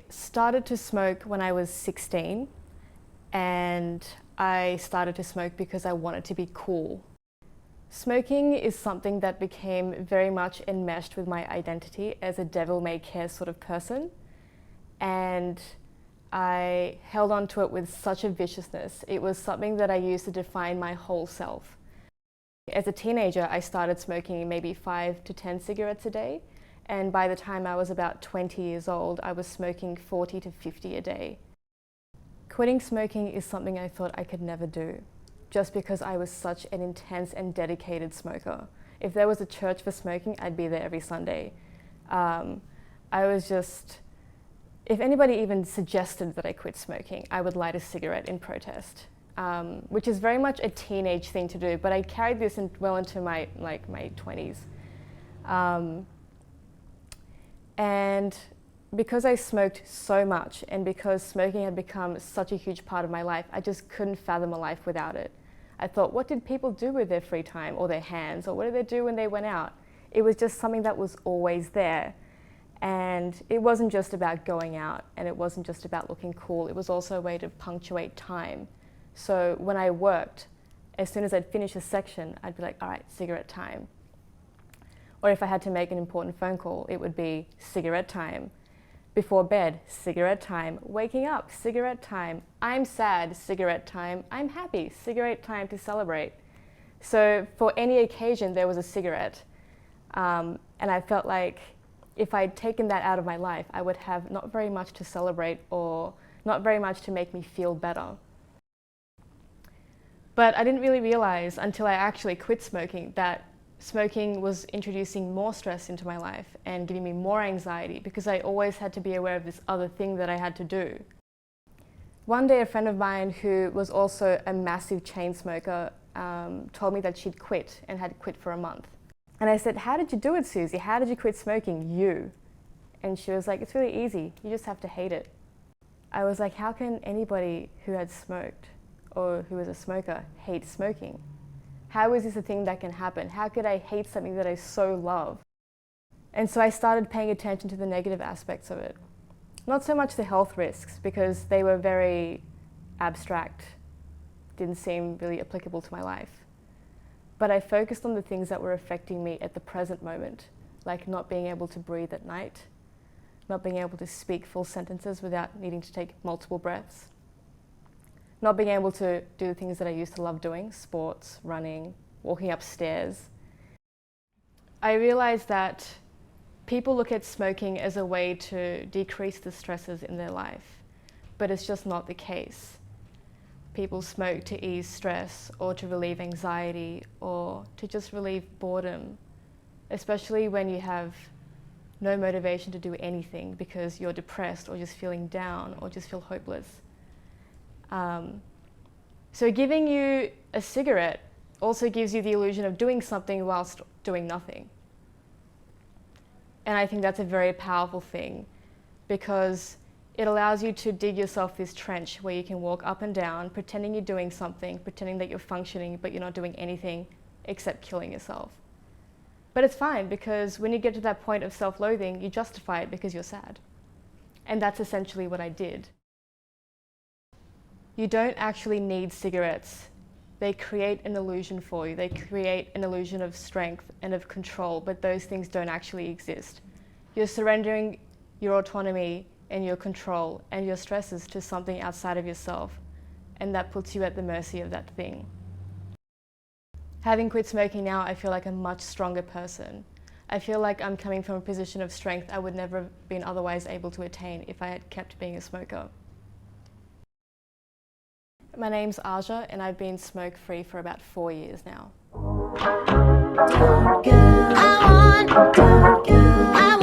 started to smoke when I was 16, and I started to smoke because I wanted to be cool. Smoking is something that became very much enmeshed with my identity as a devil-may-care sort of person, and I held on to it with such a viciousness. It was something that I used to define my whole self. As a teenager, I started smoking maybe 5 to 10 cigarettes a day, and by the time I was about 20 years old, I was smoking 40 to 50 a day. Quitting smoking is something I thought I could never do, just because I was such an intense and dedicated smoker. If there was a church for smoking, I'd be there every Sunday. If anybody even suggested that I quit smoking, I would light a cigarette in protest, which is very much a teenage thing to do, but I carried this well into my 20s. And because I smoked so much, and because smoking had become such a huge part of my life, I just couldn't fathom a life without it. I thought, what did people do with their free time or their hands, or what did they do when they went out? It was just something that was always there. And it wasn't just about going out, and it wasn't just about looking cool, it was also a way to punctuate time. So when I worked, as soon as I'd finish a section, I'd be like, all right, cigarette time. Or if I had to make an important phone call, it would be cigarette time. Before bed, cigarette time. Waking up, cigarette time. I'm sad, cigarette time. I'm happy, cigarette time to celebrate. So for any occasion, there was a cigarette. And I felt like if I'd taken that out of my life, I would have not very much to celebrate or not very much to make me feel better. But I didn't really realize until I actually quit smoking that smoking was introducing more stress into my life and giving me more anxiety, because I always had to be aware of this other thing that I had to do. One day a friend of mine who was also a massive chain smoker told me that she'd quit and had quit for a month. And I said, how did you do it, Susie? How did you quit smoking? You. And she was like, it's really easy. You just have to hate it. I was like, how can anybody who had smoked or who was a smoker hate smoking? How is this a thing that can happen? How could I hate something that I so love? And so I started paying attention to the negative aspects of it. Not so much the health risks, because they were very abstract, didn't seem really applicable to my life. But I focused on the things that were affecting me at the present moment, like not being able to breathe at night, not being able to speak full sentences without needing to take multiple breaths, not being able to do the things that I used to love doing, sports, running, walking upstairs. I realized that people look at smoking as a way to decrease the stresses in their life, but it's just not the case. People smoke to ease stress or to relieve anxiety or to just relieve boredom, especially when you have no motivation to do anything because you're depressed or just feeling down or just feel hopeless. So giving you a cigarette also gives you the illusion of doing something whilst doing nothing. And I think that's a very powerful thing, because it allows you to dig yourself this trench where you can walk up and down, pretending you're doing something, pretending that you're functioning, but you're not doing anything except killing yourself. But it's fine, because when you get to that point of self-loathing, you justify it because you're sad. And that's essentially what I did. You don't actually need cigarettes. They create an illusion for you. They create an illusion of strength and of control, but those things don't actually exist. You're surrendering your autonomy and your control and your stresses to something outside of yourself, and that puts you at the mercy of that thing. Having quit smoking now, I feel like a much stronger person. I feel like I'm coming from a position of strength I would never have been otherwise able to attain if I had kept being a smoker. My name's Arca, and I've been smoke-free for about 4 years now. I want